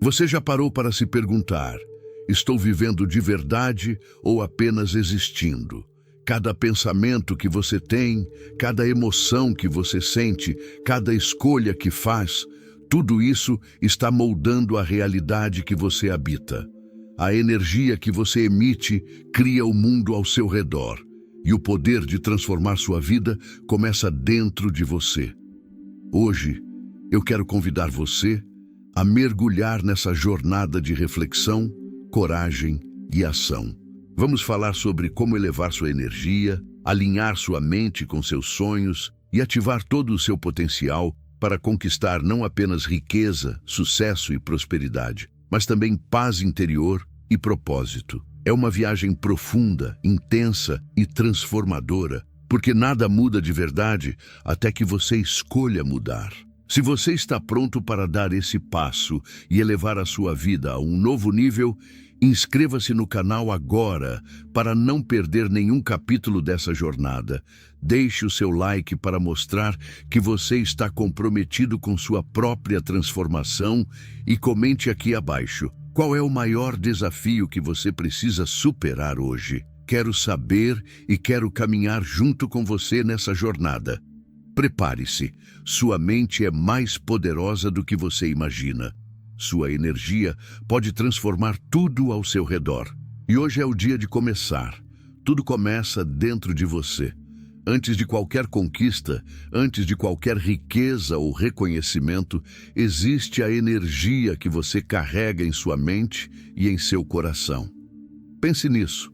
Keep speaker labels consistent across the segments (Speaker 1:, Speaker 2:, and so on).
Speaker 1: Você já parou para se perguntar: estou vivendo de verdade ou apenas existindo? Cada pensamento que você tem, cada emoção que você sente, cada escolha que faz, tudo isso está moldando a realidade que você habita. A energia que você emite cria o mundo ao seu redor, e o poder de transformar sua vida começa dentro de você. Hoje, eu quero convidar você a mergulhar nessa jornada de reflexão, coragem e ação. Vamos falar sobre como elevar sua energia, alinhar sua mente com seus sonhos e ativar todo o seu potencial para conquistar não apenas riqueza, sucesso e prosperidade, mas também paz interior e propósito. É uma viagem profunda, intensa e transformadora, porque nada muda de verdade até que você escolha mudar. Se você está pronto para dar esse passo e elevar a sua vida a um novo nível, inscreva-se no canal agora para não perder nenhum capítulo dessa jornada. Deixe o seu like para mostrar que você está comprometido com sua própria transformação e comente aqui abaixo: qual é o maior desafio que você precisa superar hoje? Quero saber e quero caminhar junto com você nessa jornada. Prepare-se, sua mente é mais poderosa do que você imagina. Sua energia pode transformar tudo ao seu redor. E hoje é o dia de começar. Tudo começa dentro de você. Antes de qualquer conquista, antes de qualquer riqueza ou reconhecimento, existe a energia que você carrega em sua mente e em seu coração. Pense nisso.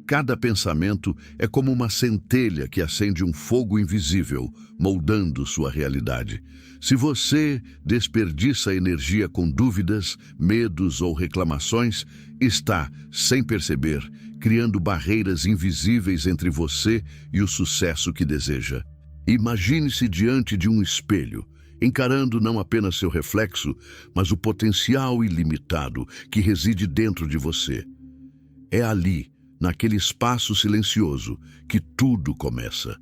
Speaker 1: Cada pensamento é como uma centelha que acende um fogo invisível, moldando sua realidade. Se você desperdiça energia com dúvidas, medos ou reclamações, está, sem perceber, criando barreiras invisíveis entre você e o sucesso que deseja. Imagine-se diante de um espelho, encarando não apenas seu reflexo, mas o potencial ilimitado que reside dentro de você. É ali, naquele espaço silencioso, que tudo começa.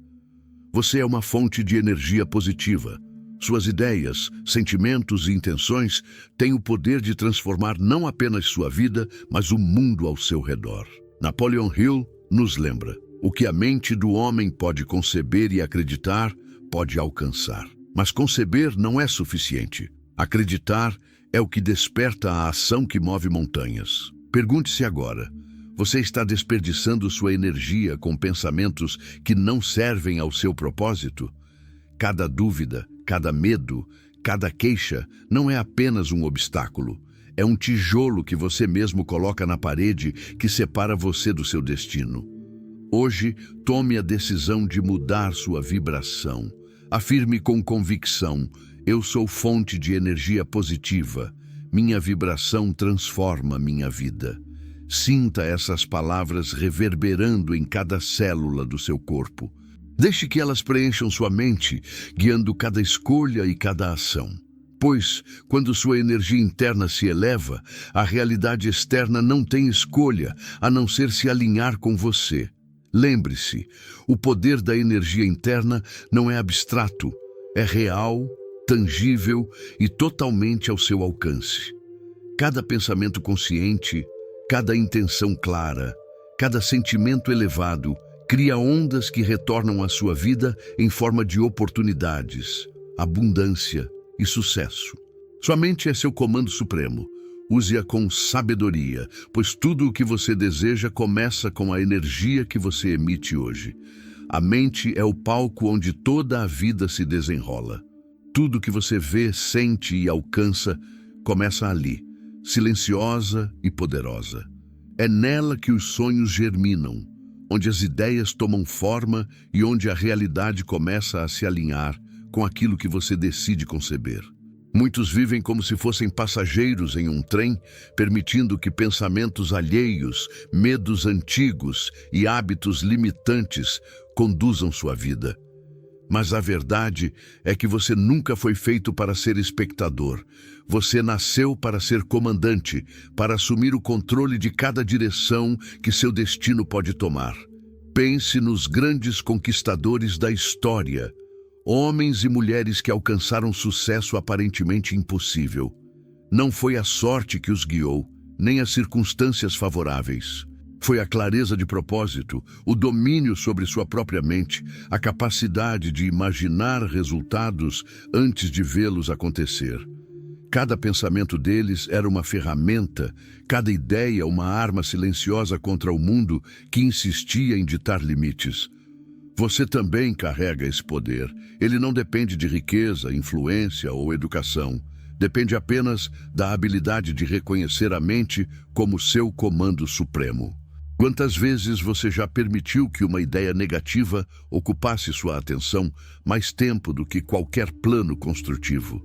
Speaker 1: Você é uma fonte de energia positiva. Suas ideias, sentimentos e intenções têm o poder de transformar não apenas sua vida, mas o mundo ao seu redor. Napoleon Hill nos lembra: o que a mente do homem pode conceber e acreditar, pode alcançar. Mas conceber não é suficiente. Acreditar é o que desperta a ação que move montanhas. Pergunte-se agora: você está desperdiçando sua energia com pensamentos que não servem ao seu propósito? Cada dúvida, cada medo, cada queixa não é apenas um obstáculo. É um tijolo que você mesmo coloca na parede que separa você do seu destino. Hoje, tome a decisão de mudar sua vibração. Afirme com convicção: eu sou fonte de energia positiva. Minha vibração transforma minha vida. Sinta essas palavras reverberando em cada célula do seu corpo. Deixe que elas preencham sua mente, guiando cada escolha e cada ação. Pois, quando sua energia interna se eleva, a realidade externa não tem escolha a não ser se alinhar com você. Lembre-se, o poder da energia interna não é abstrato, é real, tangível e totalmente ao seu alcance. Cada pensamento consciente, cada intenção clara, cada sentimento elevado cria ondas que retornam à sua vida em forma de oportunidades, abundância e sucesso. Sua mente é seu comando supremo. Use-a com sabedoria, pois tudo o que você deseja começa com a energia que você emite hoje. A mente é o palco onde toda a vida se desenrola. Tudo que você vê, sente e alcança começa ali, silenciosa e poderosa. É nela que os sonhos germinam, onde as ideias tomam forma e onde a realidade começa a se alinhar com aquilo que você decide conceber. Muitos vivem como se fossem passageiros em um trem, permitindo que pensamentos alheios, medos antigos e hábitos limitantes conduzam sua vida. Mas a verdade é que você nunca foi feito para ser espectador. Você nasceu para ser comandante, para assumir o controle de cada direção que seu destino pode tomar. Pense nos grandes conquistadores da história, homens e mulheres que alcançaram sucesso aparentemente impossível. Não foi a sorte que os guiou, nem as circunstâncias favoráveis. Foi a clareza de propósito, o domínio sobre sua própria mente, a capacidade de imaginar resultados antes de vê-los acontecer. Cada pensamento deles era uma ferramenta, cada ideia uma arma silenciosa contra o mundo que insistia em ditar limites. Você também carrega esse poder. Ele não depende de riqueza, influência ou educação. Depende apenas da habilidade de reconhecer a mente como seu comando supremo. Quantas vezes você já permitiu que uma ideia negativa ocupasse sua atenção mais tempo do que qualquer plano construtivo?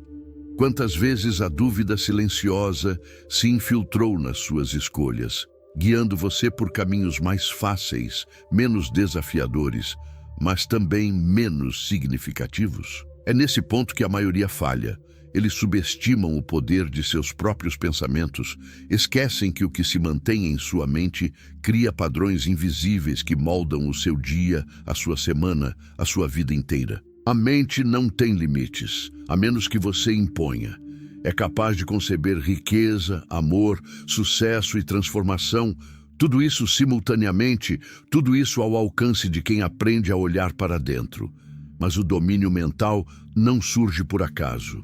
Speaker 1: Quantas vezes a dúvida silenciosa se infiltrou nas suas escolhas, guiando você por caminhos mais fáceis, menos desafiadores, mas também menos significativos? É nesse ponto que a maioria falha. Eles subestimam o poder de seus próprios pensamentos, esquecem que o que se mantém em sua mente cria padrões invisíveis que moldam o seu dia, a sua semana, a sua vida inteira. A mente não tem limites, a menos que você imponha. É capaz de conceber riqueza, amor, sucesso e transformação, tudo isso simultaneamente, tudo isso ao alcance de quem aprende a olhar para dentro. Mas o domínio mental não surge por acaso.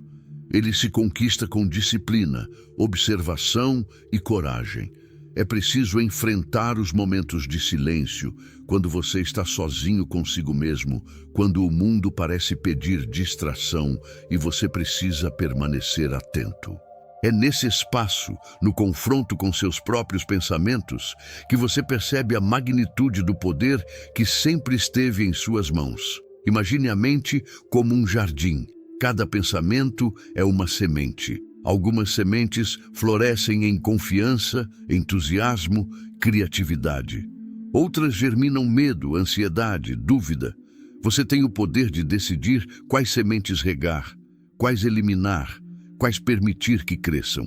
Speaker 1: Ele se conquista com disciplina, observação e coragem. É preciso enfrentar os momentos de silêncio, quando você está sozinho consigo mesmo, quando o mundo parece pedir distração e você precisa permanecer atento. É nesse espaço, no confronto com seus próprios pensamentos, que você percebe a magnitude do poder que sempre esteve em suas mãos. Imagine a mente como um jardim. Cada pensamento é uma semente. Algumas sementes florescem em confiança, entusiasmo, criatividade. Outras germinam medo, ansiedade, dúvida. Você tem o poder de decidir quais sementes regar, quais eliminar, quais permitir que cresçam.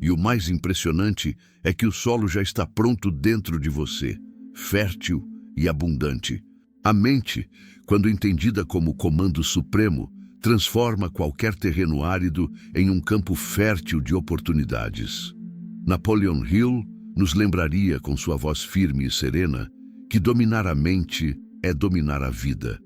Speaker 1: E o mais impressionante é que o solo já está pronto dentro de você, fértil e abundante. A mente, quando entendida como comando supremo, transforma qualquer terreno árido em um campo fértil de oportunidades. Napoleon Hill nos lembraria, com sua voz firme e serena, que dominar a mente é dominar a vida.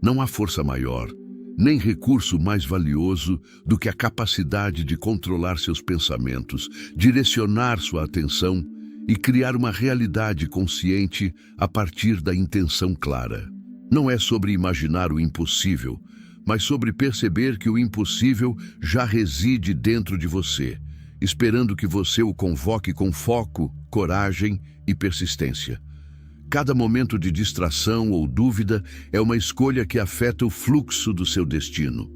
Speaker 1: Não há força maior, nem recurso mais valioso do que a capacidade de controlar seus pensamentos, direcionar sua atenção e criar uma realidade consciente a partir da intenção clara. Não é sobre imaginar o impossível, mas sobre perceber que o impossível já reside dentro de você, esperando que você o convoque com foco, coragem e persistência. Cada momento de distração ou dúvida é uma escolha que afeta o fluxo do seu destino.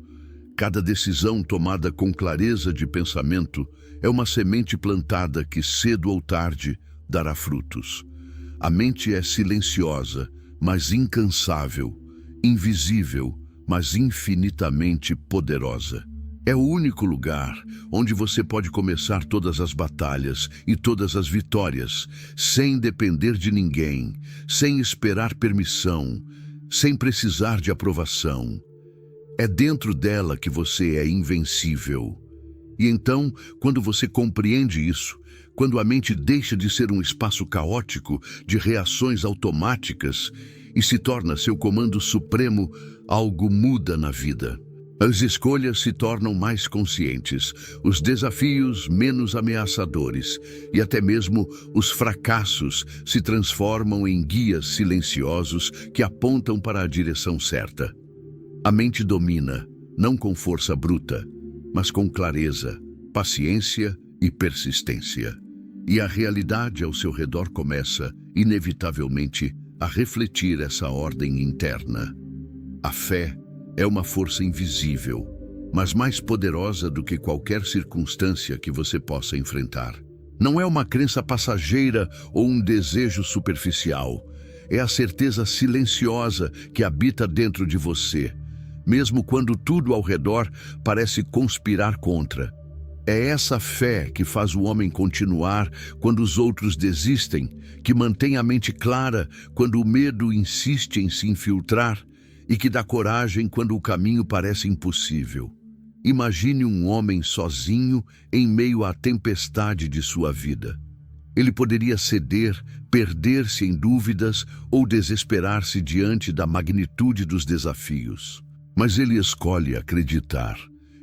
Speaker 1: Cada decisão tomada com clareza de pensamento é uma semente plantada que, cedo ou tarde, dará frutos. A mente é silenciosa, mas incansável, invisível, mas infinitamente poderosa. É o único lugar onde você pode começar todas as batalhas e todas as vitórias, sem depender de ninguém, sem esperar permissão, sem precisar de aprovação. É dentro dela que você é invencível. E então, quando você compreende isso, quando a mente deixa de ser um espaço caótico de reações automáticas e se torna seu comando supremo, algo muda na vida. As escolhas se tornam mais conscientes, os desafios menos ameaçadores e até mesmo os fracassos se transformam em guias silenciosos que apontam para a direção certa. A mente domina, não com força bruta, mas com clareza, paciência e persistência. E a realidade ao seu redor começa, inevitavelmente, a refletir essa ordem interna. A fé é uma força invisível, mas mais poderosa do que qualquer circunstância que você possa enfrentar. Não é uma crença passageira ou um desejo superficial. É a certeza silenciosa que habita dentro de você, mesmo quando tudo ao redor parece conspirar contra. É essa fé que faz o homem continuar quando os outros desistem, que mantém a mente clara quando o medo insiste em se infiltrar e que dá coragem quando o caminho parece impossível. Imagine um homem sozinho em meio à tempestade de sua vida. Ele poderia ceder, perder-se em dúvidas ou desesperar-se diante da magnitude dos desafios. Mas ele escolhe acreditar.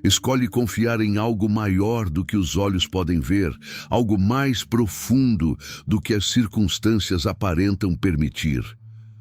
Speaker 1: Escolhe confiar em algo maior do que os olhos podem ver, algo mais profundo do que as circunstâncias aparentam permitir.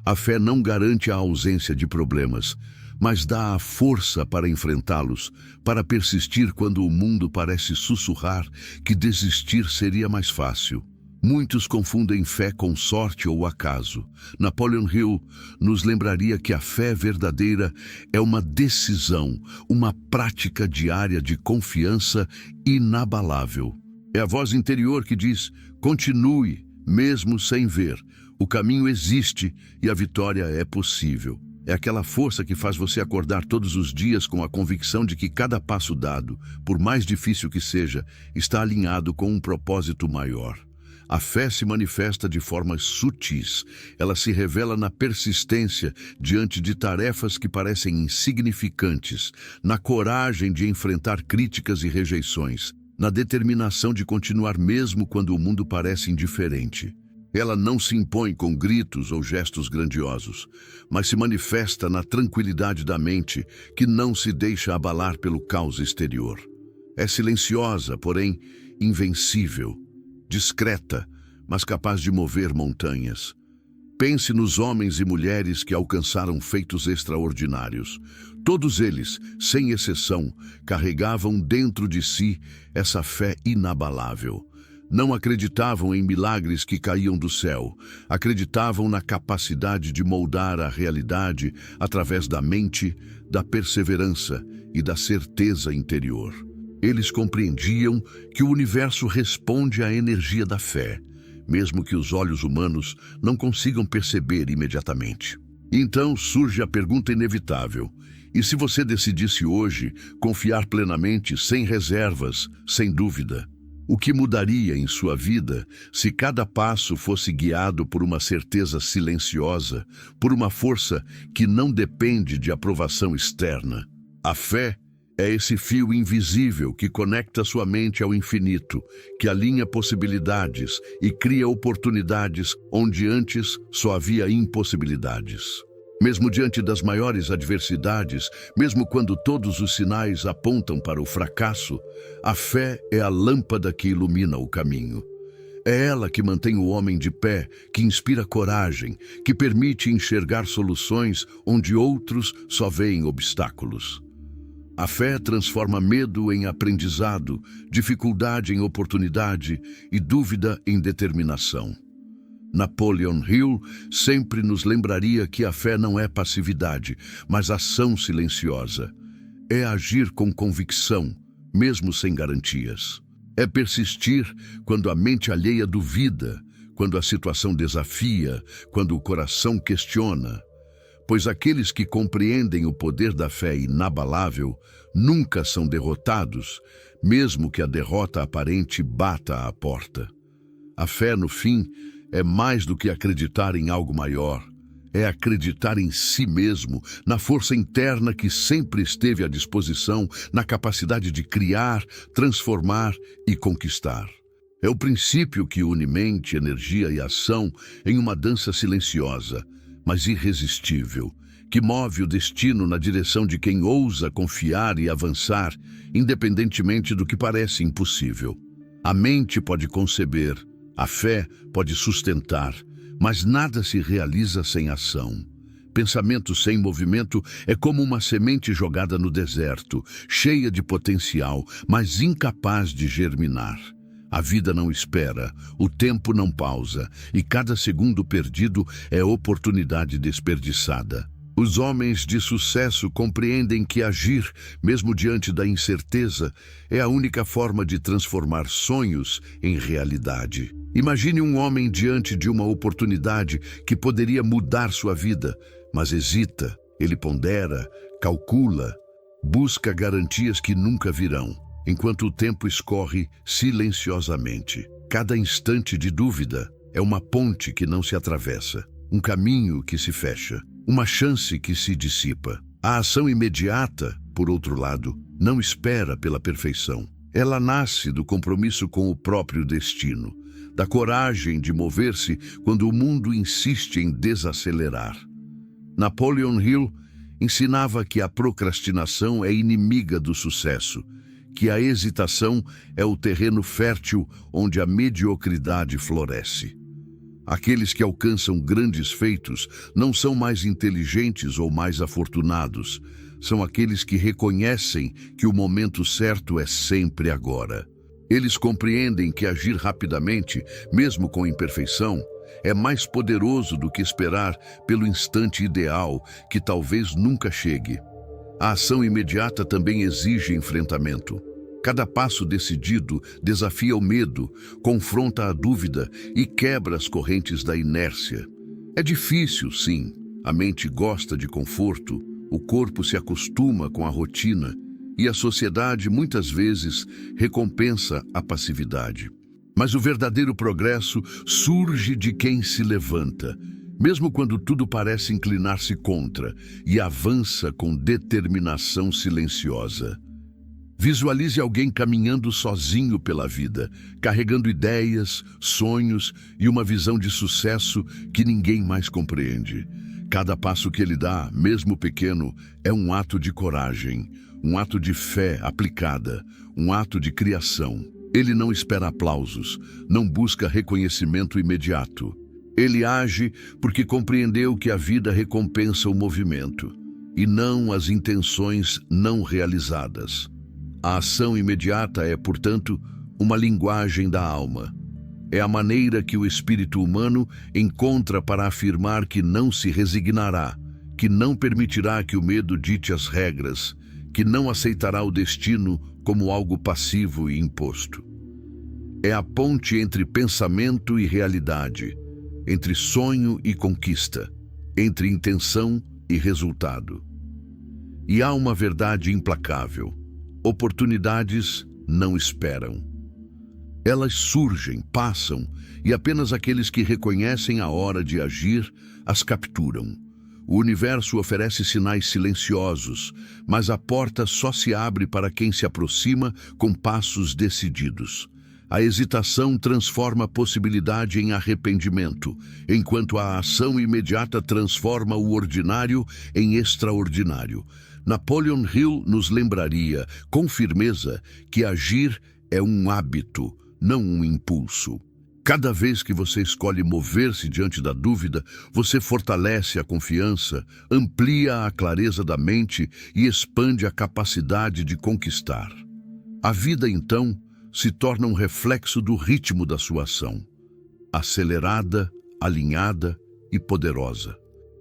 Speaker 1: A fé não garante a ausência de problemas, mas dá a força para enfrentá-los, para persistir quando o mundo parece sussurrar que desistir seria mais fácil. Muitos confundem fé com sorte ou acaso. Napoleon Hill nos lembraria que a fé verdadeira é uma decisão, uma prática diária de confiança inabalável. É a voz interior que diz: continue, mesmo sem ver. O caminho existe e a vitória é possível. É aquela força que faz você acordar todos os dias com a convicção de que cada passo dado, por mais difícil que seja, está alinhado com um propósito maior. A fé se manifesta de formas sutis. Ela se revela na persistência diante de tarefas que parecem insignificantes, na coragem de enfrentar críticas e rejeições, na determinação de continuar mesmo quando o mundo parece indiferente. Ela não se impõe com gritos ou gestos grandiosos, mas se manifesta na tranquilidade da mente que não se deixa abalar pelo caos exterior. É silenciosa, porém invencível. Discreta, mas capaz de mover montanhas. Pense nos homens e mulheres que alcançaram feitos extraordinários. Todos eles, sem exceção, carregavam dentro de si essa fé inabalável. Não acreditavam em milagres que caíam do céu. Acreditavam na capacidade de moldar a realidade através da mente, da perseverança e da certeza interior. Eles compreendiam que o universo responde à energia da fé, mesmo que os olhos humanos não consigam perceber imediatamente. Então surge a pergunta inevitável: e se você decidisse hoje confiar plenamente, sem reservas, sem dúvida? O que mudaria em sua vida se cada passo fosse guiado por uma certeza silenciosa, por uma força que não depende de aprovação externa? A fé é esse fio invisível que conecta sua mente ao infinito, que alinha possibilidades e cria oportunidades onde antes só havia impossibilidades. Mesmo diante das maiores adversidades, mesmo quando todos os sinais apontam para o fracasso, a fé é a lâmpada que ilumina o caminho. É ela que mantém o homem de pé, que inspira coragem, que permite enxergar soluções onde outros só veem obstáculos. A fé transforma medo em aprendizado, dificuldade em oportunidade e dúvida em determinação. Napoleon Hill sempre nos lembraria que a fé não é passividade, mas ação silenciosa. É agir com convicção, mesmo sem garantias. É persistir quando a mente alheia duvida, quando a situação desafia, quando o coração questiona. Pois aqueles que compreendem o poder da fé inabalável nunca são derrotados, mesmo que a derrota aparente bata à porta. A fé, no fim, é mais do que acreditar em algo maior. É acreditar em si mesmo, na força interna que sempre esteve à disposição, na capacidade de criar, transformar e conquistar. É o princípio que une mente, energia e ação em uma dança silenciosa, mas irresistível, que move o destino na direção de quem ousa confiar e avançar, independentemente do que parece impossível. A mente pode conceber, a fé pode sustentar, mas nada se realiza sem ação. Pensamento sem movimento é como uma semente jogada no deserto, cheia de potencial, mas incapaz de germinar. A vida não espera, o tempo não pausa, e cada segundo perdido é oportunidade desperdiçada. Os homens de sucesso compreendem que agir, mesmo diante da incerteza, é a única forma de transformar sonhos em realidade. Imagine um homem diante de uma oportunidade que poderia mudar sua vida, mas hesita, ele pondera, calcula, busca garantias que nunca virão. Enquanto o tempo escorre silenciosamente. Cada instante de dúvida é uma ponte que não se atravessa, um caminho que se fecha, uma chance que se dissipa. A ação imediata por outro lado, não espera pela perfeição. Ela nasce do compromisso com o próprio destino, da coragem de mover-se quando o mundo insiste em desacelerar. Napoleon Hill ensinava que a procrastinação é inimiga do sucesso, que a hesitação é o terreno fértil onde a mediocridade floresce. Aqueles que alcançam grandes feitos não são mais inteligentes ou mais afortunados, são aqueles que reconhecem que o momento certo é sempre agora. Eles compreendem que agir rapidamente, mesmo com imperfeição, é mais poderoso do que esperar pelo instante ideal, que talvez nunca chegue. A ação imediata também exige enfrentamento. Cada passo decidido desafia o medo, confronta a dúvida e quebra as correntes da inércia. É difícil, sim. A mente gosta de conforto, o corpo se acostuma com a rotina e a sociedade muitas vezes recompensa a passividade. Mas o verdadeiro progresso surge de quem se levanta, mesmo quando tudo parece inclinar-se contra, e avança com determinação silenciosa. Visualize alguém caminhando sozinho pela vida, carregando ideias, sonhos e uma visão de sucesso que ninguém mais compreende. Cada passo que ele dá, mesmo pequeno, é um ato de coragem, um ato de fé aplicada, um ato de criação. Ele não espera aplausos, não busca reconhecimento imediato. Ele age porque compreendeu que a vida recompensa o movimento, e não as intenções não realizadas. A ação imediata é, portanto, uma linguagem da alma. É a maneira que o espírito humano encontra para afirmar que não se resignará, que não permitirá que o medo dite as regras, que não aceitará o destino como algo passivo e imposto. É a ponte entre pensamento e realidade, entre sonho e conquista, entre intenção e resultado. E há uma verdade implacável: oportunidades não esperam. Elas surgem, passam, e apenas aqueles que reconhecem a hora de agir as capturam. O universo oferece sinais silenciosos, mas a porta só se abre para quem se aproxima com passos decididos. A hesitação transforma a possibilidade em arrependimento, enquanto a ação imediata transforma o ordinário em extraordinário. Napoleon Hill nos lembraria, com firmeza, que agir é um hábito, não um impulso. Cada vez que você escolhe mover-se diante da dúvida, você fortalece a confiança, amplia a clareza da mente e expande a capacidade de conquistar. A vida, então, se torna um reflexo do ritmo da sua ação, acelerada, alinhada e poderosa.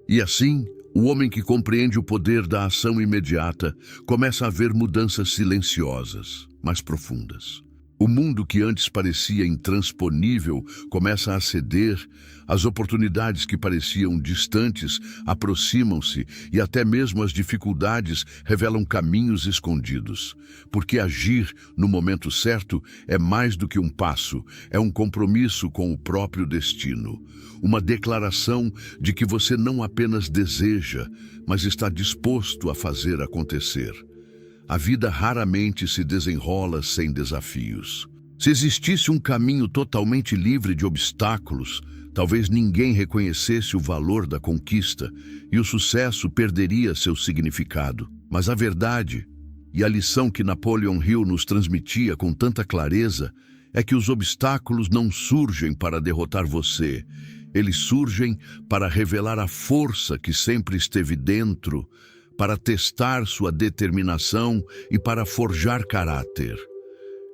Speaker 1: E assim, o homem que compreende o poder da ação imediata começa a ver mudanças silenciosas, mas profundas. O mundo que antes parecia intransponível começa a ceder, as oportunidades que pareciam distantes aproximam-se e até mesmo as dificuldades revelam caminhos escondidos. Porque agir no momento certo é mais do que um passo, é um compromisso com o próprio destino. Uma declaração de que você não apenas deseja, mas está disposto a fazer acontecer. A vida raramente se desenrola sem desafios. Se existisse um caminho totalmente livre de obstáculos, talvez ninguém reconhecesse o valor da conquista e o sucesso perderia seu significado. Mas a verdade, e a lição que Napoleon Hill nos transmitia com tanta clareza, é que os obstáculos não surgem para derrotar você. Eles surgem para revelar a força que sempre esteve dentro, para testar sua determinação e para forjar caráter.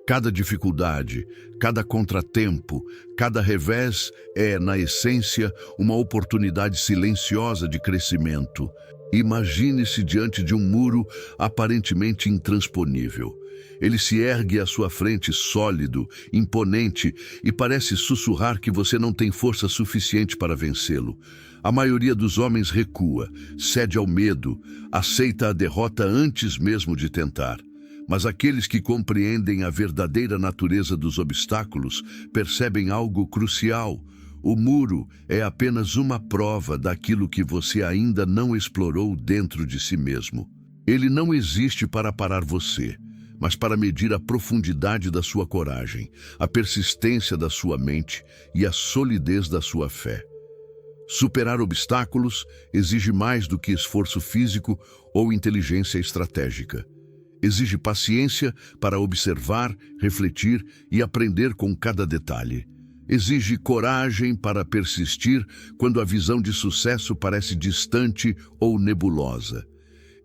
Speaker 1: Cada dificuldade, cada contratempo, cada revés é, na essência, uma oportunidade silenciosa de crescimento. Imagine-se diante de um muro aparentemente intransponível. Ele se ergue à sua frente sólido, imponente, e parece sussurrar que você não tem força suficiente para vencê-lo. A maioria dos homens recua, cede ao medo, aceita a derrota antes mesmo de tentar. Mas aqueles que compreendem a verdadeira natureza dos obstáculos percebem algo crucial. O muro é apenas uma prova daquilo que você ainda não explorou dentro de si mesmo. Ele não existe para parar você, mas para medir a profundidade da sua coragem, a persistência da sua mente e a solidez da sua fé. Superar obstáculos exige mais do que esforço físico ou inteligência estratégica. Exige paciência para observar, refletir e aprender com cada detalhe. Exige coragem para persistir quando a visão de sucesso parece distante ou nebulosa.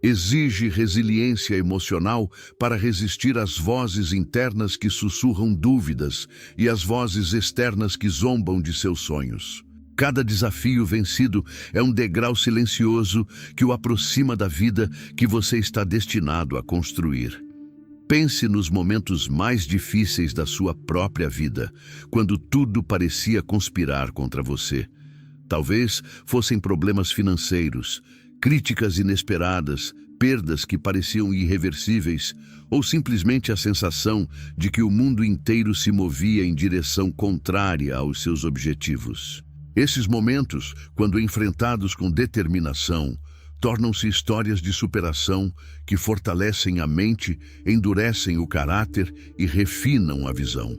Speaker 1: Exige resiliência emocional para resistir às vozes internas que sussurram dúvidas e às vozes externas que zombam de seus sonhos. Cada desafio vencido é um degrau silencioso que o aproxima da vida que você está destinado a construir. Pense nos momentos mais difíceis da sua própria vida, quando tudo parecia conspirar contra você. Talvez fossem problemas financeiros, críticas inesperadas, perdas que pareciam irreversíveis, ou simplesmente a sensação de que o mundo inteiro se movia em direção contrária aos seus objetivos. Esses momentos, quando enfrentados com determinação, tornam-se histórias de superação que fortalecem a mente, endurecem o caráter e refinam a visão.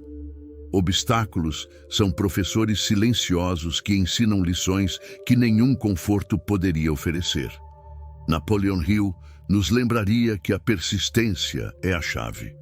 Speaker 1: Obstáculos são professores silenciosos que ensinam lições que nenhum conforto poderia oferecer. Napoleon Hill nos lembraria que a persistência é a chave.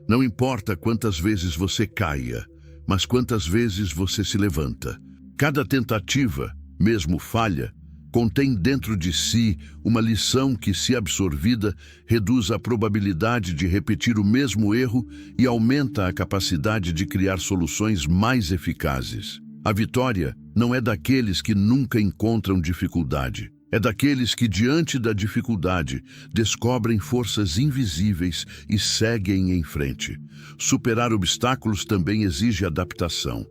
Speaker 1: Não importa quantas vezes você caia, mas quantas vezes você se levanta. Cada tentativa, mesmo falha, contém dentro de si uma lição que, se absorvida, reduz a probabilidade de repetir o mesmo erro e aumenta a capacidade de criar soluções mais eficazes. A vitória não é daqueles que nunca encontram dificuldade. É daqueles que, diante da dificuldade, descobrem forças invisíveis e seguem em frente. Superar obstáculos também exige adaptação.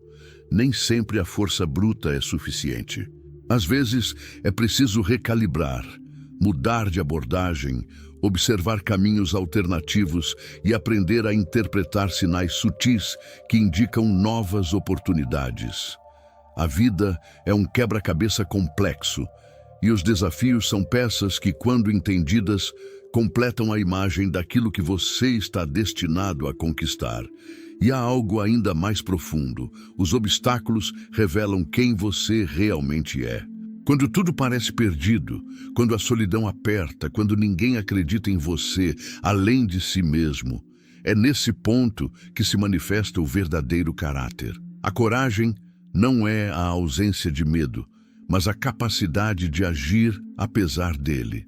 Speaker 1: Nem sempre a força bruta é suficiente. Às vezes, é preciso recalibrar, mudar de abordagem, observar caminhos alternativos e aprender a interpretar sinais sutis que indicam novas oportunidades. A vida é um quebra-cabeça complexo, e os desafios são peças que, quando entendidas, completam a imagem daquilo que você está destinado a conquistar. E há algo ainda mais profundo: os obstáculos revelam quem você realmente é. Quando tudo parece perdido, quando a solidão aperta, quando ninguém acredita em você além de si mesmo, é nesse ponto que se manifesta o verdadeiro caráter. A coragem não é a ausência de medo, mas a capacidade de agir apesar dele.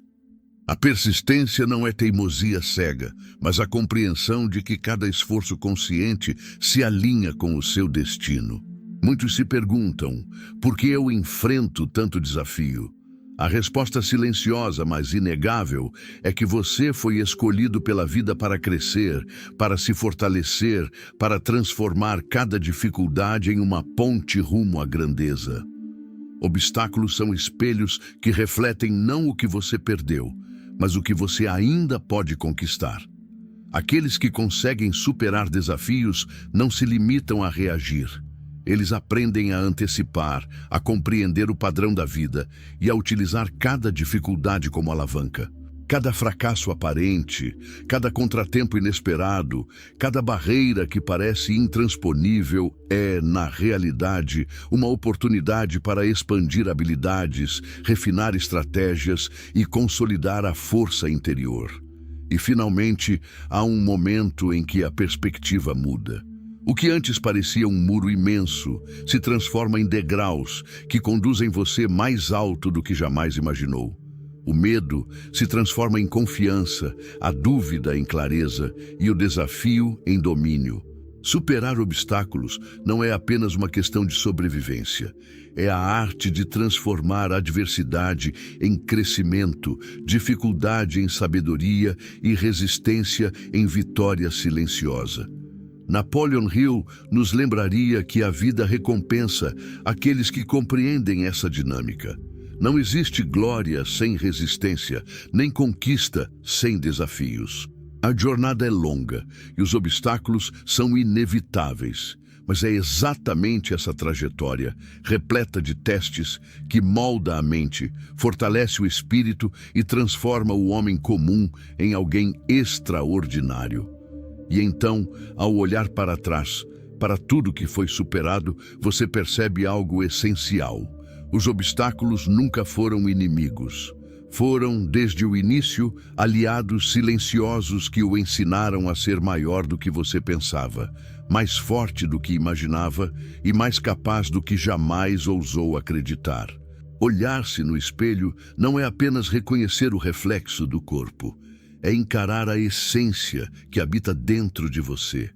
Speaker 1: A persistência não é teimosia cega, mas a compreensão de que cada esforço consciente se alinha com o seu destino. Muitos se perguntam, por que eu enfrento tanto desafio? A resposta silenciosa, mas inegável, é que você foi escolhido pela vida para crescer, para se fortalecer, para transformar cada dificuldade em uma ponte rumo à grandeza. Obstáculos são espelhos que refletem não o que você perdeu, mas o que você ainda pode conquistar. Aqueles que conseguem superar desafios não se limitam a reagir. Eles aprendem a antecipar, a compreender o padrão da vida e a utilizar cada dificuldade como alavanca. Cada fracasso aparente, cada contratempo inesperado, cada barreira que parece intransponível é, na realidade, uma oportunidade para expandir habilidades, refinar estratégias e consolidar a força interior. E, finalmente, há um momento em que a perspectiva muda. O que antes parecia um muro imenso se transforma em degraus que conduzem você mais alto do que jamais imaginou. O medo se transforma em confiança, a dúvida em clareza e o desafio em domínio. Superar obstáculos não é apenas uma questão de sobrevivência. É a arte de transformar a adversidade em crescimento, dificuldade em sabedoria e resistência em vitória silenciosa. Napoleon Hill nos lembraria que a vida recompensa aqueles que compreendem essa dinâmica. Não existe glória sem resistência, nem conquista sem desafios. A jornada é longa e os obstáculos são inevitáveis, Mas é exatamente essa trajetória, repleta de testes, que molda a mente, fortalece o espírito e transforma o homem comum em alguém extraordinário. E então, ao olhar para trás, para tudo que foi superado, você percebe algo essencial. Os obstáculos nunca foram inimigos. Foram, desde o início, aliados silenciosos que o ensinaram a ser maior do que você pensava, mais forte do que imaginava e mais capaz do que jamais ousou acreditar. Olhar-se no espelho não é apenas reconhecer o reflexo do corpo, é encarar a essência que habita dentro de você.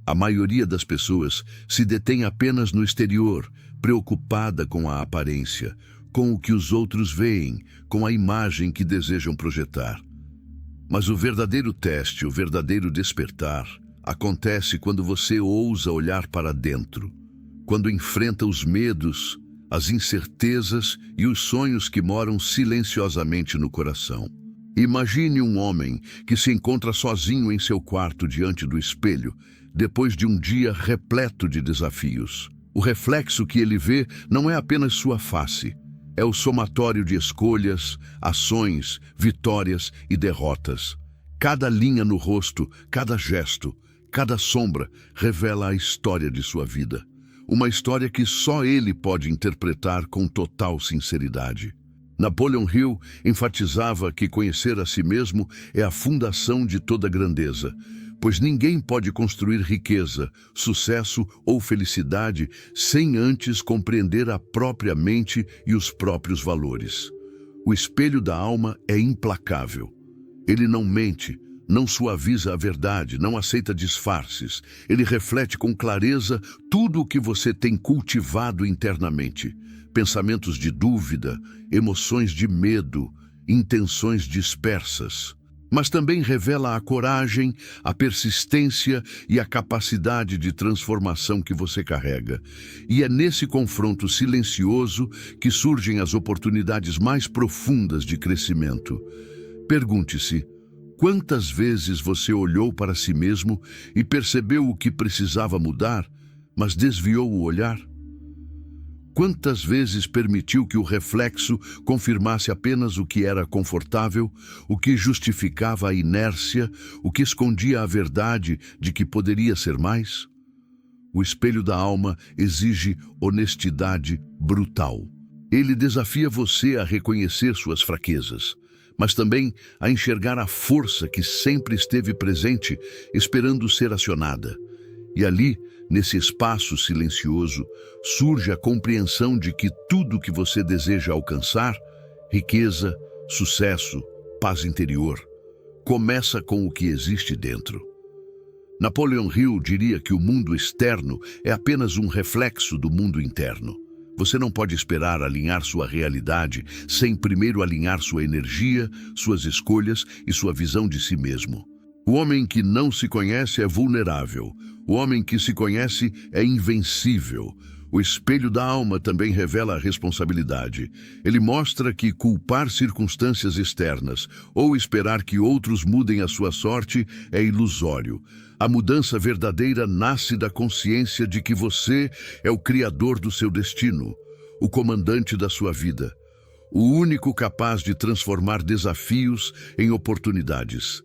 Speaker 1: A maioria das pessoas se detém apenas no exterior, preocupada com a aparência, com o que os outros veem, com a imagem que desejam projetar. Mas o verdadeiro teste, o verdadeiro despertar, acontece quando você ousa olhar para dentro, quando enfrenta os medos, as incertezas e os sonhos que moram silenciosamente no coração. Imagine um homem que se encontra sozinho em seu quarto diante do espelho, depois de um dia repleto de desafios. O reflexo que ele vê não é apenas sua face, é o somatório de escolhas, ações, vitórias e derrotas. Cada linha no rosto, cada gesto, cada sombra revela a história de sua vida. Uma história que só ele pode interpretar com total sinceridade. Napoleon Hill enfatizava que conhecer a si mesmo é a fundação de toda grandeza, pois ninguém pode construir riqueza, sucesso ou felicidade sem antes compreender a própria mente e os próprios valores. O espelho da alma é implacável. Ele não mente, não suaviza a verdade, não aceita disfarces. Ele reflete com clareza tudo o que você tem cultivado internamente. Pensamentos de dúvida, emoções de medo, intenções dispersas. Mas também revela a coragem, a persistência e a capacidade de transformação que você carrega. E é nesse confronto silencioso que surgem as oportunidades mais profundas de crescimento. Pergunte-se: quantas vezes você olhou para si mesmo e percebeu o que precisava mudar, mas desviou o olhar? Quantas vezes permitiu que o reflexo confirmasse apenas o que era confortável, o que justificava a inércia, o que escondia a verdade de que poderia ser mais? O espelho da alma exige honestidade brutal. Ele desafia você a reconhecer suas fraquezas, mas também a enxergar a força que sempre esteve presente, esperando ser acionada. E ali, nesse espaço silencioso, surge a compreensão de que tudo que você deseja alcançar, riqueza, sucesso, paz interior, começa com o que existe dentro. Napoleon Hill diria que o mundo externo é apenas um reflexo do mundo interno. Você não pode esperar alinhar sua realidade sem primeiro alinhar sua energia, suas escolhas e sua visão de si mesmo. O homem que não se conhece é vulnerável. O homem que se conhece é invencível. O espelho da alma também revela a responsabilidade. Ele mostra que culpar circunstâncias externas ou esperar que outros mudem a sua sorte é ilusório. A mudança verdadeira nasce da consciência de que você é o criador do seu destino, o comandante da sua vida, o único capaz de transformar desafios em oportunidades.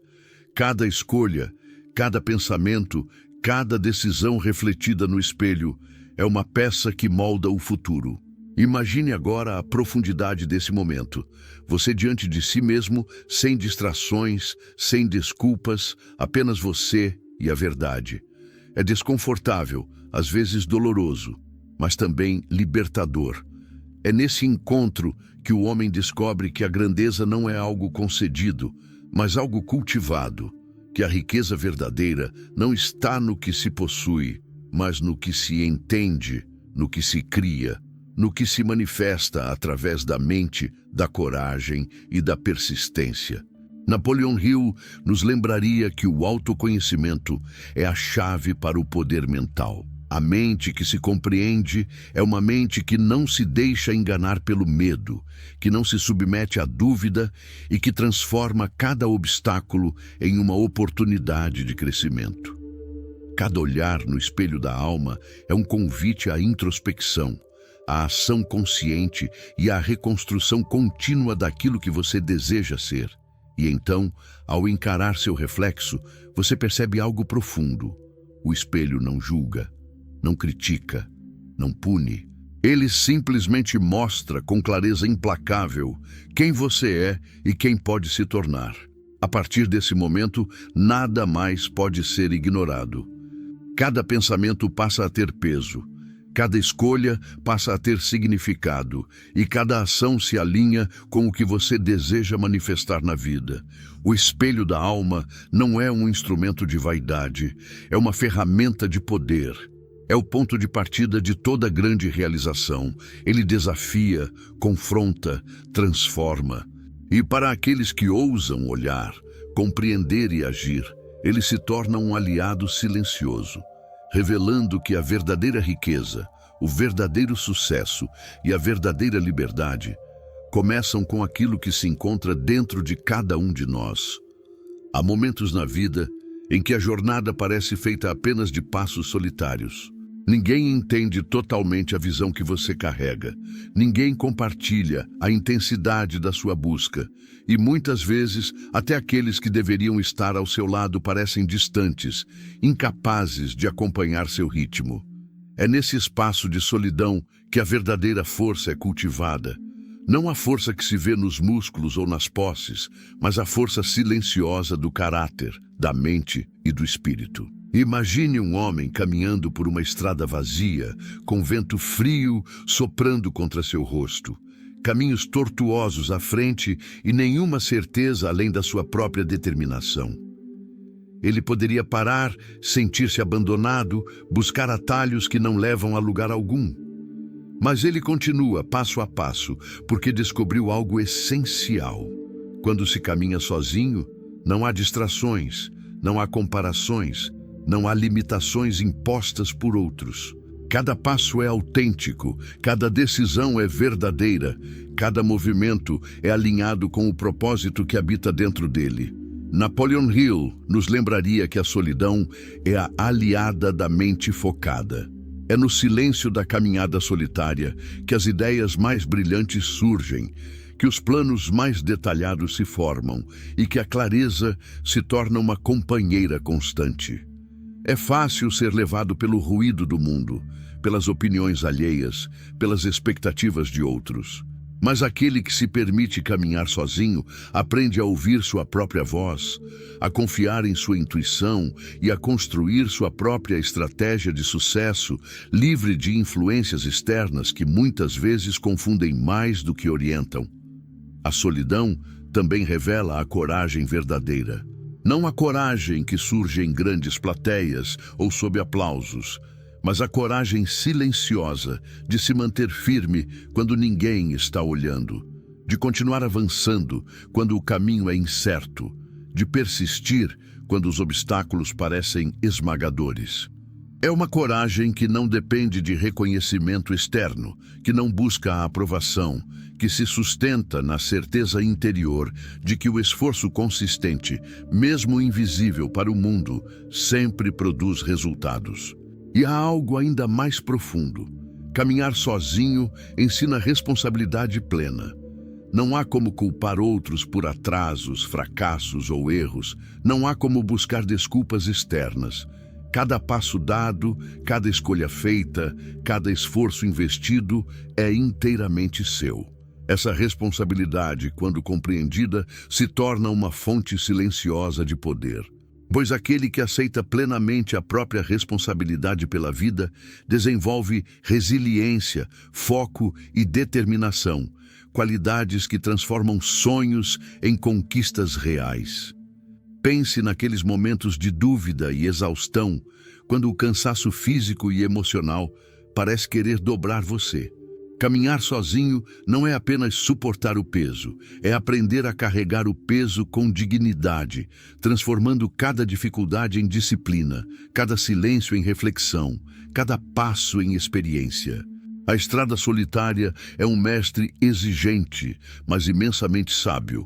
Speaker 1: Cada escolha, cada pensamento, cada decisão refletida no espelho é uma peça que molda o futuro. Imagine agora a profundidade desse momento. Você diante de si mesmo, sem distrações, sem desculpas, apenas você e a verdade. É desconfortável, às vezes doloroso, mas também libertador. É nesse encontro que o homem descobre que a grandeza não é algo concedido, mas algo cultivado, que a riqueza verdadeira não está no que se possui, mas no que se entende, no que se cria, no que se manifesta através da mente, da coragem e da persistência. Napoleon Hill nos lembraria que o autoconhecimento é a chave para o poder mental. A mente que se compreende é uma mente que não se deixa enganar pelo medo, que não se submete à dúvida e que transforma cada obstáculo em uma oportunidade de crescimento. Cada olhar no espelho da alma é um convite à introspecção, à ação consciente e à reconstrução contínua daquilo que você deseja ser. E então, ao encarar seu reflexo, você percebe algo profundo. O espelho não julga, não critica, não pune. Ele simplesmente mostra com clareza implacável quem você é e quem pode se tornar. A partir desse momento, nada mais pode ser ignorado. Cada pensamento passa a ter peso, cada escolha passa a ter significado e cada ação se alinha com o que você deseja manifestar na vida. O espelho da alma não é um instrumento de vaidade, é uma ferramenta de poder. É o ponto de partida de toda grande realização. Ele desafia, confronta, transforma. E para aqueles que ousam olhar, compreender e agir, ele se torna um aliado silencioso, revelando que a verdadeira riqueza, o verdadeiro sucesso e a verdadeira liberdade começam com aquilo que se encontra dentro de cada um de nós. Há momentos na vida em que a jornada parece feita apenas de passos solitários. Ninguém entende totalmente a visão que você carrega. Ninguém compartilha a intensidade da sua busca. E muitas vezes, até aqueles que deveriam estar ao seu lado parecem distantes, incapazes de acompanhar seu ritmo. É nesse espaço de solidão que a verdadeira força é cultivada. Não a força que se vê nos músculos ou nas posses, mas a força silenciosa do caráter, da mente e do espírito. Imagine um homem caminhando por uma estrada vazia, com vento frio soprando contra seu rosto. Caminhos tortuosos à frente e nenhuma certeza além da sua própria determinação. Ele poderia parar, sentir-se abandonado, buscar atalhos que não levam a lugar algum. Mas ele continua passo a passo, porque descobriu algo essencial. Quando se caminha sozinho, não há distrações, não há comparações, não há limitações impostas por outros. Cada passo é autêntico, cada decisão é verdadeira, cada movimento é alinhado com o propósito que habita dentro dele. Napoleon Hill nos lembraria que a solidão é a aliada da mente focada. É no silêncio da caminhada solitária que as ideias mais brilhantes surgem, que os planos mais detalhados se formam e que a clareza se torna uma companheira constante. É fácil ser levado pelo ruído do mundo, pelas opiniões alheias, pelas expectativas de outros. Mas aquele que se permite caminhar sozinho aprende a ouvir sua própria voz, a confiar em sua intuição e a construir sua própria estratégia de sucesso, livre de influências externas que muitas vezes confundem mais do que orientam. A solidão também revela a coragem verdadeira. Não a coragem que surge em grandes plateias ou sob aplausos, mas a coragem silenciosa de se manter firme quando ninguém está olhando, de continuar avançando quando o caminho é incerto, de persistir quando os obstáculos parecem esmagadores. É uma coragem que não depende de reconhecimento externo, que não busca a aprovação, que se sustenta na certeza interior de que o esforço consistente, mesmo invisível para o mundo, sempre produz resultados. E há algo ainda mais profundo. Caminhar sozinho ensina responsabilidade plena. Não há como culpar outros por atrasos, fracassos ou erros. Não há como buscar desculpas externas. Cada passo dado, cada escolha feita, cada esforço investido é inteiramente seu. Essa responsabilidade, quando compreendida, se torna uma fonte silenciosa de poder. Pois aquele que aceita plenamente a própria responsabilidade pela vida desenvolve resiliência, foco e determinação, qualidades que transformam sonhos em conquistas reais. Pense naqueles momentos de dúvida e exaustão, quando o cansaço físico e emocional parece querer dobrar você. Caminhar sozinho não é apenas suportar o peso, é aprender a carregar o peso com dignidade, transformando cada dificuldade em disciplina, cada silêncio em reflexão, cada passo em experiência. A estrada solitária é um mestre exigente, mas imensamente sábio.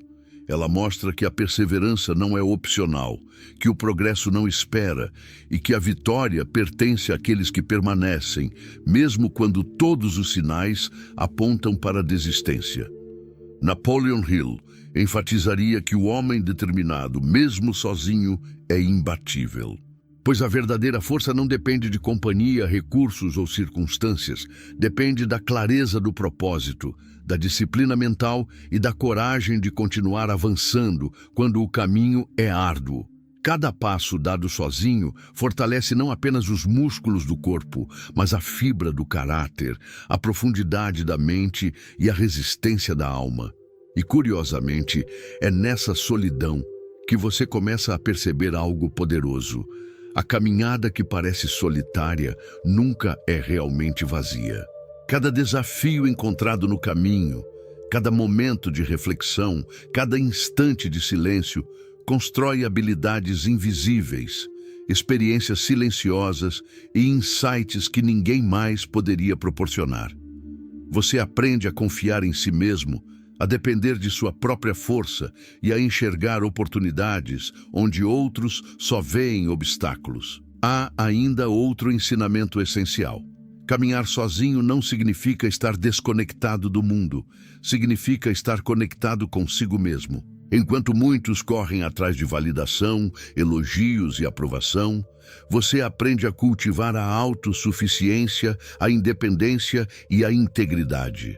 Speaker 1: Ela mostra que a perseverança não é opcional, que o progresso não espera e que a vitória pertence àqueles que permanecem, mesmo quando todos os sinais apontam para a desistência. Napoleon Hill enfatizaria que o homem determinado, mesmo sozinho, é imbatível. Pois a verdadeira força não depende de companhia, recursos ou circunstâncias, depende da clareza do propósito, da disciplina mental e da coragem de continuar avançando quando o caminho é árduo. Cada passo dado sozinho fortalece não apenas os músculos do corpo, mas a fibra do caráter, a profundidade da mente e a resistência da alma. E, curiosamente, é nessa solidão que você começa a perceber algo poderoso. A caminhada que parece solitária nunca é realmente vazia. Cada desafio encontrado no caminho, cada momento de reflexão, cada instante de silêncio constrói habilidades invisíveis, experiências silenciosas e insights que ninguém mais poderia proporcionar. Você aprende a confiar em si mesmo, a depender de sua própria força e a enxergar oportunidades onde outros só veem obstáculos. Há ainda outro ensinamento essencial. Caminhar sozinho não significa estar desconectado do mundo, significa estar conectado consigo mesmo. Enquanto muitos correm atrás de validação, elogios e aprovação, você aprende a cultivar a autossuficiência, a independência e a integridade.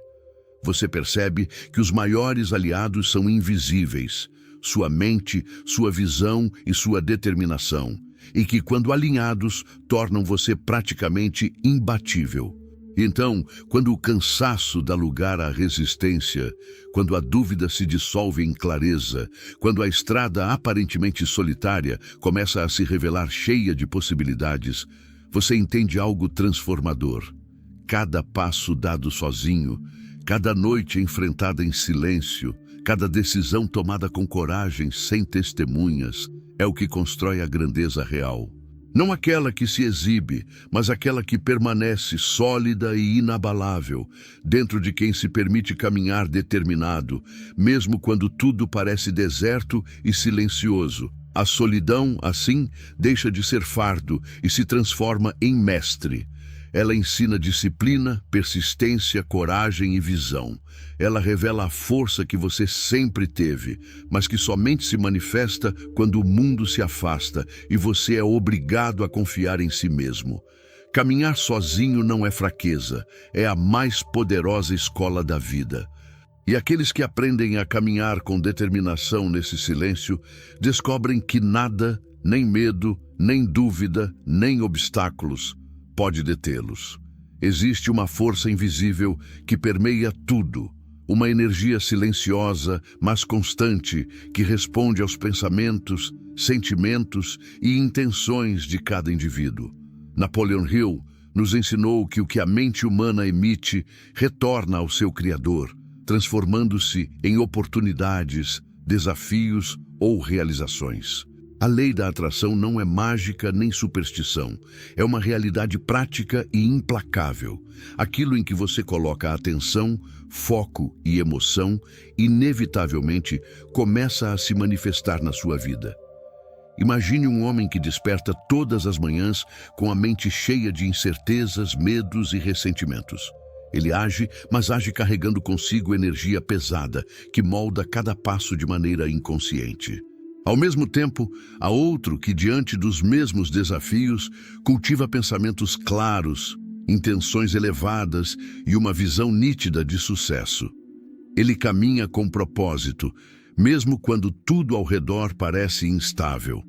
Speaker 1: Você percebe que os maiores aliados são invisíveis, sua mente, sua visão e sua determinação, e que, quando alinhados, tornam você praticamente imbatível. Então, quando o cansaço dá lugar à resistência, quando a dúvida se dissolve em clareza, quando a estrada aparentemente solitária começa a se revelar cheia de possibilidades, você entende algo transformador. Cada passo dado sozinho, cada noite enfrentada em silêncio, cada decisão tomada com coragem, sem testemunhas, é o que constrói a grandeza real. Não aquela que se exibe, mas aquela que permanece sólida e inabalável, dentro de quem se permite caminhar determinado, mesmo quando tudo parece deserto e silencioso. A solidão, assim, deixa de ser fardo e se transforma em mestre. Ela ensina disciplina, persistência, coragem e visão. Ela revela a força que você sempre teve, mas que somente se manifesta quando o mundo se afasta e você é obrigado a confiar em si mesmo. Caminhar sozinho não é fraqueza, é a mais poderosa escola da vida. E aqueles que aprendem a caminhar com determinação nesse silêncio, descobrem que nada, nem medo, nem dúvida, nem obstáculos, pode detê-los. Existe uma força invisível que permeia tudo, uma energia silenciosa, mas constante, que responde aos pensamentos, sentimentos e intenções de cada indivíduo. Napoleon Hill nos ensinou que o que a mente humana emite retorna ao seu Criador, transformando-se em oportunidades, desafios ou realizações. A lei da atração não é mágica nem superstição. É uma realidade prática e implacável. Aquilo em que você coloca atenção, foco e emoção, inevitavelmente começa a se manifestar na sua vida. Imagine um homem que desperta todas as manhãs com a mente cheia de incertezas, medos e ressentimentos. Ele age, mas age carregando consigo energia pesada, que molda cada passo de maneira inconsciente. Ao mesmo tempo, há outro que, diante dos mesmos desafios, cultiva pensamentos claros, intenções elevadas e uma visão nítida de sucesso. Ele caminha com propósito, mesmo quando tudo ao redor parece instável.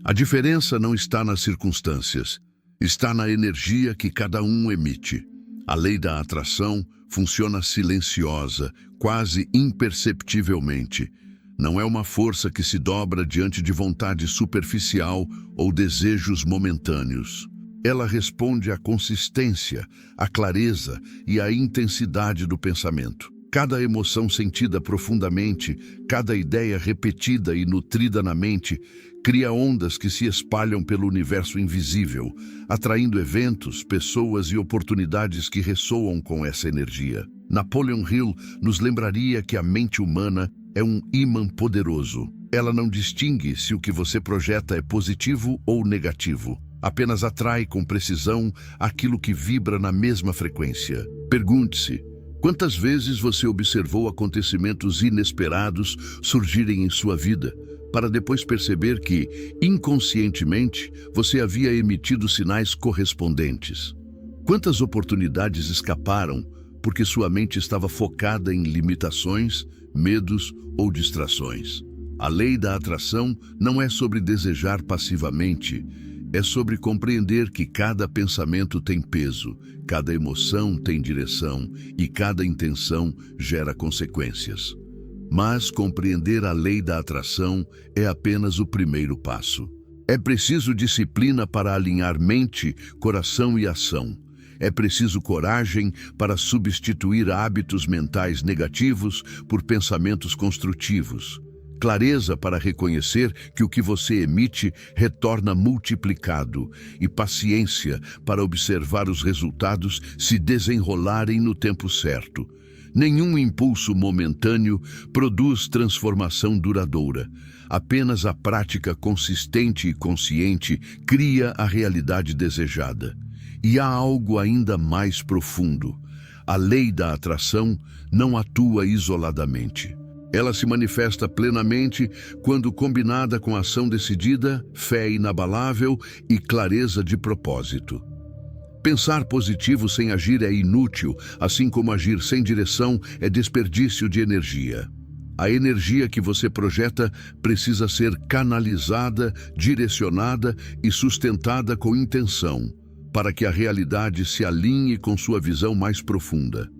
Speaker 1: A diferença não está nas circunstâncias, está na energia que cada um emite. A lei da atração funciona silenciosa, quase imperceptivelmente. Não é uma força que se dobra diante de vontade superficial ou desejos momentâneos. Ela responde à consistência, à clareza e à intensidade do pensamento. Cada emoção sentida profundamente, cada ideia repetida e nutrida na mente, cria ondas que se espalham pelo universo invisível, atraindo eventos, pessoas e oportunidades que ressoam com essa energia. Napoleon Hill nos lembraria que a mente humana é um ímã poderoso. Ela não distingue se o que você projeta é positivo ou negativo. Apenas atrai com precisão aquilo que vibra na mesma frequência. Pergunte-se: quantas vezes você observou acontecimentos inesperados surgirem em sua vida, para depois perceber que, inconscientemente, você havia emitido sinais correspondentes? Quantas oportunidades escaparam porque sua mente estava focada em limitações, medos ou distrações? A lei da atração não é sobre desejar passivamente, é sobre compreender que cada pensamento tem peso, cada emoção tem direção e cada intenção gera consequências. Mas compreender a lei da atração é apenas o primeiro passo. É preciso disciplina para alinhar mente, coração e ação. É preciso coragem para substituir hábitos mentais negativos por pensamentos construtivos. Clareza para reconhecer que o que você emite retorna multiplicado e paciência para observar os resultados se desenrolarem no tempo certo. Nenhum impulso momentâneo produz transformação duradoura. Apenas a prática consistente e consciente cria a realidade desejada. E há algo ainda mais profundo. A lei da atração não atua isoladamente. Ela se manifesta plenamente quando combinada com ação decidida, fé inabalável e clareza de propósito. Pensar positivo sem agir é inútil, assim como agir sem direção é desperdício de energia. A energia que você projeta precisa ser canalizada, direcionada e sustentada com intenção, para que a realidade se alinhe com sua visão mais profunda.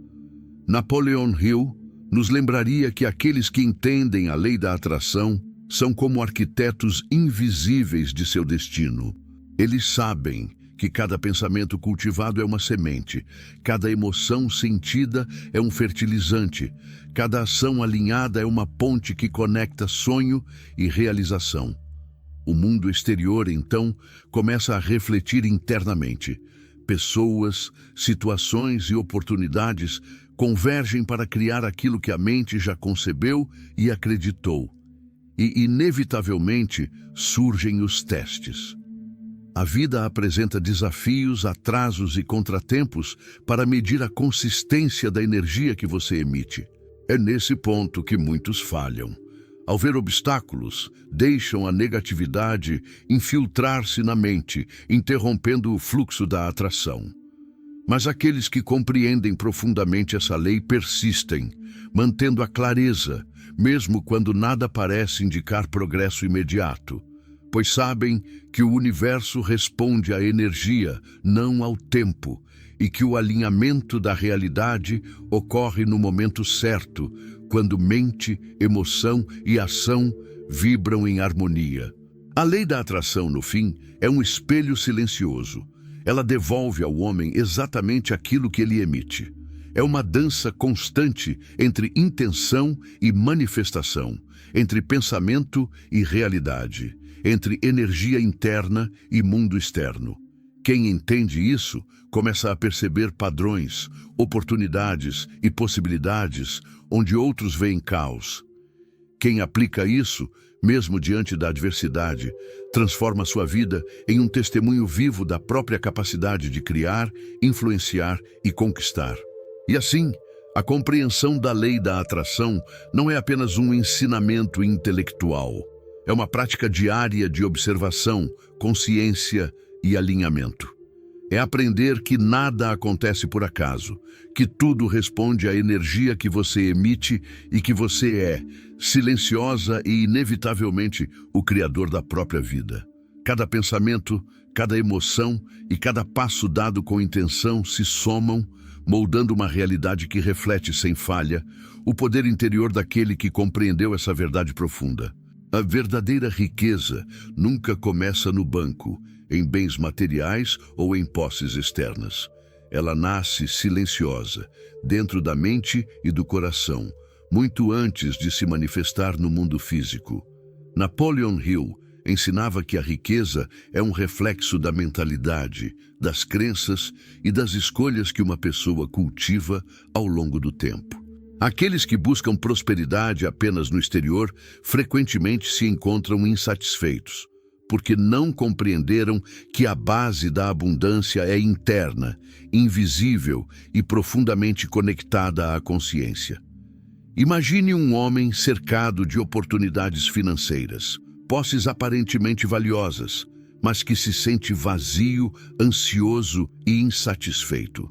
Speaker 1: Napoleon Hill nos lembraria que aqueles que entendem a lei da atração são como arquitetos invisíveis de seu destino. Eles sabem que cada pensamento cultivado é uma semente, cada emoção sentida é um fertilizante, cada ação alinhada é uma ponte que conecta sonho e realização. O mundo exterior, então, começa a refletir internamente. Pessoas, situações e oportunidades convergem para criar aquilo que a mente já concebeu e acreditou. E, inevitavelmente, surgem os testes. A vida apresenta desafios, atrasos e contratempos para medir a consistência da energia que você emite. É nesse ponto que muitos falham. Ao ver obstáculos, deixam a negatividade infiltrar-se na mente, interrompendo o fluxo da atração. Mas aqueles que compreendem profundamente essa lei persistem, mantendo a clareza, mesmo quando nada parece indicar progresso imediato, pois sabem que o universo responde à energia, não ao tempo, e que o alinhamento da realidade ocorre no momento certo, quando mente, emoção e ação vibram em harmonia. A lei da atração, no fim, é um espelho silencioso. Ela devolve ao homem exatamente aquilo que ele emite. É uma dança constante entre intenção e manifestação, entre pensamento e realidade, entre energia interna e mundo externo. Quem entende isso começa a perceber padrões, oportunidades e possibilidades onde outros veem caos. Quem aplica isso, mesmo diante da adversidade, transforma sua vida em um testemunho vivo da própria capacidade de criar, influenciar e conquistar. E assim, a compreensão da lei da atração não é apenas um ensinamento intelectual. É uma prática diária de observação, consciência e alinhamento. É aprender que nada acontece por acaso, que tudo responde à energia que você emite e que você é, silenciosa e inevitavelmente, o criador da própria vida. Cada pensamento, cada emoção e cada passo dado com intenção se somam, moldando uma realidade que reflete sem falha o poder interior daquele que compreendeu essa verdade profunda. A verdadeira riqueza nunca começa no banco, em bens materiais ou em posses externas. Ela nasce silenciosa, dentro da mente e do coração, muito antes de se manifestar no mundo físico. Napoleon Hill ensinava que a riqueza é um reflexo da mentalidade, das crenças e das escolhas que uma pessoa cultiva ao longo do tempo. Aqueles que buscam prosperidade apenas no exterior frequentemente se encontram insatisfeitos, porque não compreenderam que a base da abundância é interna, invisível e profundamente conectada à consciência. Imagine um homem cercado de oportunidades financeiras, posses aparentemente valiosas, mas que se sente vazio, ansioso e insatisfeito.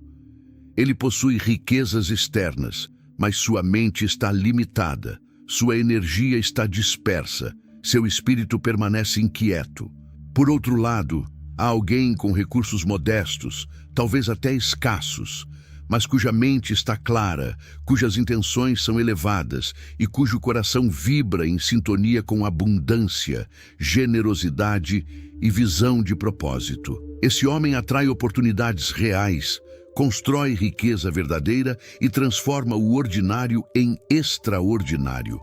Speaker 1: Ele possui riquezas externas, mas sua mente está limitada, sua energia está dispersa, seu espírito permanece inquieto. Por outro lado, há alguém com recursos modestos, talvez até escassos, mas cuja mente está clara, cujas intenções são elevadas e cujo coração vibra em sintonia com abundância, generosidade e visão de propósito. Esse homem atrai oportunidades reais, constrói riqueza verdadeira e transforma o ordinário em extraordinário.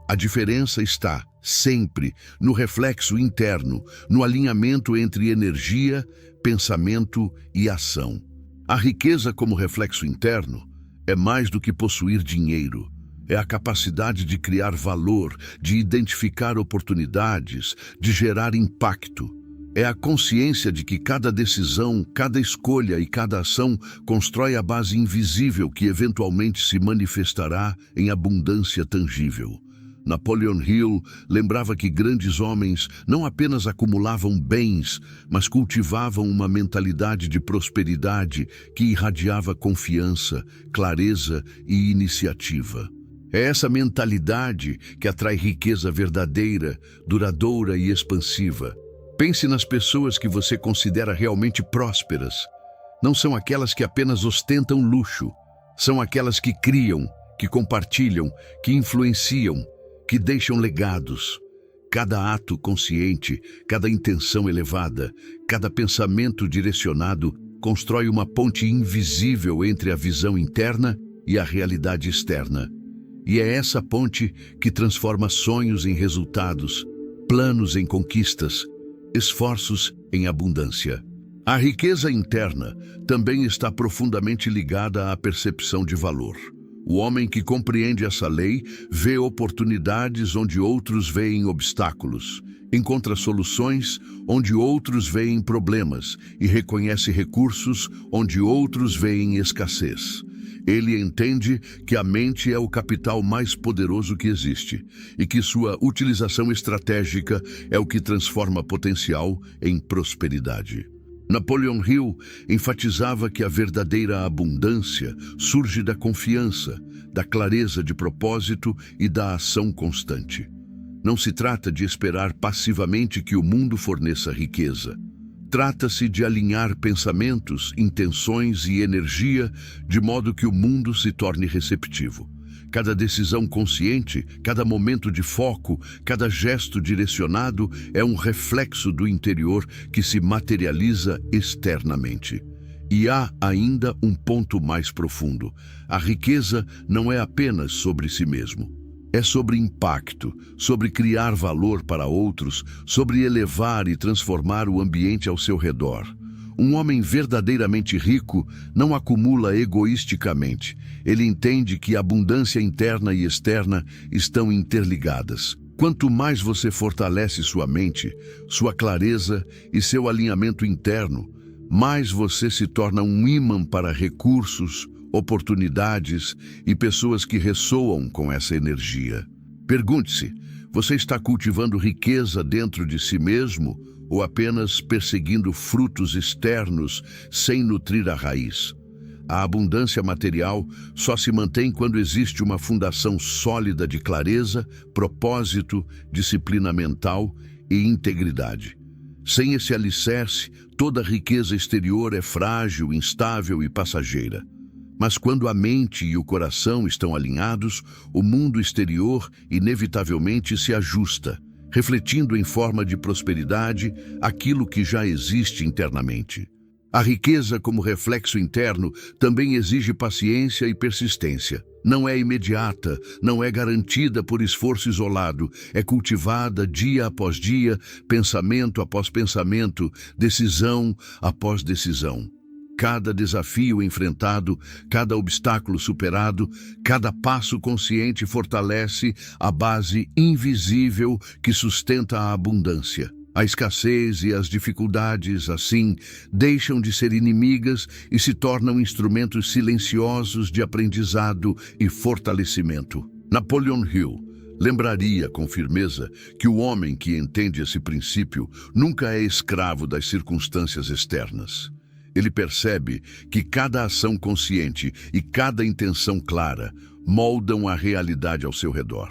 Speaker 1: A diferença está, sempre, no reflexo interno, no alinhamento entre energia, pensamento e ação. A riqueza como reflexo interno é mais do que possuir dinheiro. É a capacidade de criar valor, de identificar oportunidades, de gerar impacto. É a consciência de que cada decisão, cada escolha e cada ação constrói a base invisível que eventualmente se manifestará em abundância tangível. Napoleon Hill lembrava que grandes homens não apenas acumulavam bens, mas cultivavam uma mentalidade de prosperidade que irradiava confiança, clareza e iniciativa. É essa mentalidade que atrai riqueza verdadeira, duradoura e expansiva. Pense nas pessoas que você considera realmente prósperas. Não são aquelas que apenas ostentam luxo. São aquelas que criam, que compartilham, que influenciam, que deixam legados. Cada ato consciente, cada intenção elevada, cada pensamento direcionado constrói uma ponte invisível entre a visão interna e a realidade externa. E é essa ponte que transforma sonhos em resultados, planos em conquistas, esforços em abundância. A riqueza interna também está profundamente ligada à percepção de valor. O homem que compreende essa lei vê oportunidades onde outros veem obstáculos, encontra soluções onde outros veem problemas e reconhece recursos onde outros veem escassez. Ele entende que a mente é o capital mais poderoso que existe e que sua utilização estratégica é o que transforma potencial em prosperidade. Napoleon Hill enfatizava que a verdadeira abundância surge da confiança, da clareza de propósito e da ação constante. Não se trata de esperar passivamente que o mundo forneça riqueza. Trata-se de alinhar pensamentos, intenções e energia de modo que o mundo se torne receptivo. Cada decisão consciente, cada momento de foco, cada gesto direcionado é um reflexo do interior que se materializa externamente. E há ainda um ponto mais profundo. A riqueza não é apenas sobre si mesmo. É sobre impacto, sobre criar valor para outros, sobre elevar e transformar o ambiente ao seu redor. Um homem verdadeiramente rico não acumula egoisticamente. Ele entende que a abundância interna e externa estão interligadas. Quanto mais você fortalece sua mente, sua clareza e seu alinhamento interno, mais você se torna um ímã para recursos, oportunidades e pessoas que ressoam com essa energia. Pergunte-se, você está cultivando riqueza dentro de si mesmo ou apenas perseguindo frutos externos sem nutrir a raiz? A abundância material só se mantém quando existe uma fundação sólida de clareza, propósito, disciplina mental e integridade. Sem esse alicerce, toda riqueza exterior é frágil, instável e passageira. Mas quando a mente e o coração estão alinhados, o mundo exterior inevitavelmente se ajusta, refletindo em forma de prosperidade aquilo que já existe internamente. A riqueza como reflexo interno também exige paciência e persistência. Não é imediata, não é garantida por esforço isolado, é cultivada dia após dia, pensamento após pensamento, decisão após decisão. Cada desafio enfrentado, cada obstáculo superado, cada passo consciente fortalece a base invisível que sustenta a abundância. A escassez e as dificuldades, assim, deixam de ser inimigas e se tornam instrumentos silenciosos de aprendizado e fortalecimento. Napoleon Hill lembraria com firmeza que o homem que entende esse princípio nunca é escravo das circunstâncias externas. Ele percebe que cada ação consciente e cada intenção clara moldam a realidade ao seu redor.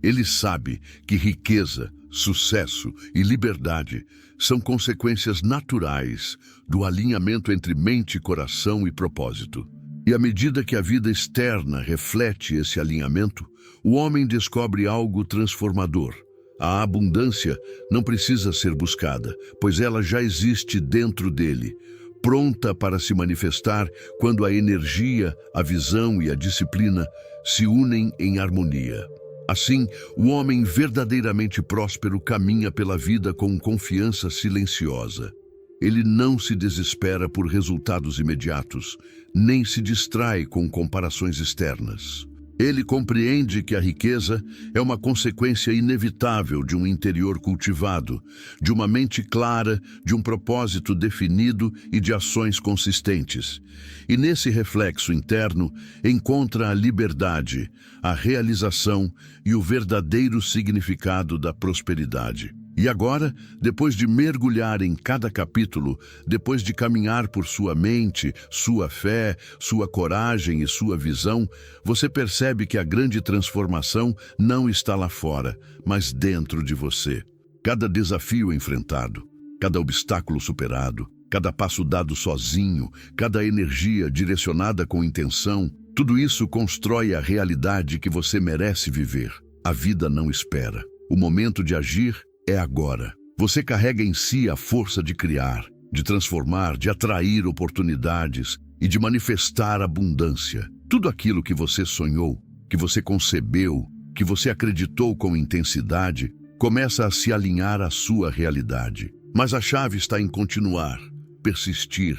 Speaker 1: Ele sabe que riqueza, sucesso e liberdade são consequências naturais do alinhamento entre mente, coração e propósito. E à medida que a vida externa reflete esse alinhamento, o homem descobre algo transformador. A abundância não precisa ser buscada, pois ela já existe dentro dele, pronta para se manifestar quando a energia, a visão e a disciplina se unem em harmonia. Assim, o homem verdadeiramente próspero caminha pela vida com confiança silenciosa. Ele não se desespera por resultados imediatos, nem se distrai com comparações externas. Ele compreende que a riqueza é uma consequência inevitável de um interior cultivado, de uma mente clara, de um propósito definido e de ações consistentes. E nesse reflexo interno encontra a liberdade, a realização e o verdadeiro significado da prosperidade. E agora, depois de mergulhar em cada capítulo, depois de caminhar por sua mente, sua fé, sua coragem e sua visão, você percebe que a grande transformação não está lá fora, mas dentro de você. Cada desafio enfrentado, cada obstáculo superado, cada passo dado sozinho, cada energia direcionada com intenção, tudo isso constrói a realidade que você merece viver. A vida não espera. O momento de agir é agora. Você carrega em si a força de criar, de transformar, de atrair oportunidades e de manifestar abundância. Tudo aquilo que você sonhou, que você concebeu, que você acreditou com intensidade, começa a se alinhar à sua realidade. Mas a chave está em continuar, persistir,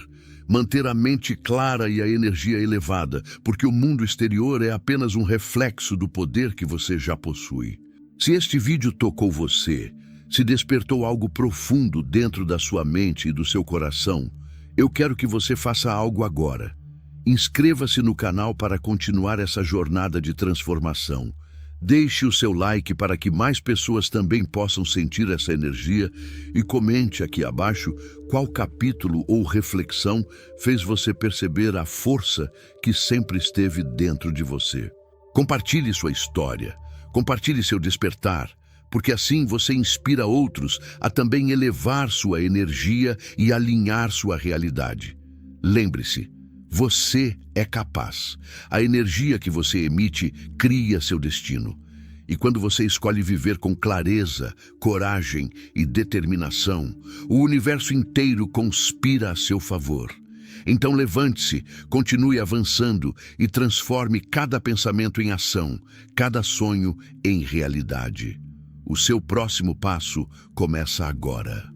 Speaker 1: manter a mente clara e a energia elevada, porque o mundo exterior é apenas um reflexo do poder que você já possui. Se este vídeo tocou você, se despertou algo profundo dentro da sua mente e do seu coração, eu quero que você faça algo agora. Inscreva-se no canal para continuar essa jornada de transformação. Deixe o seu like para que mais pessoas também possam sentir essa energia e comente aqui abaixo qual capítulo ou reflexão fez você perceber a força que sempre esteve dentro de você. Compartilhe sua história, compartilhe seu despertar, porque assim você inspira outros a também elevar sua energia e alinhar sua realidade. Lembre-se, você é capaz. A energia que você emite cria seu destino. E quando você escolhe viver com clareza, coragem e determinação, o universo inteiro conspira a seu favor. Então levante-se, continue avançando e transforme cada pensamento em ação, cada sonho em realidade. O seu próximo passo começa agora.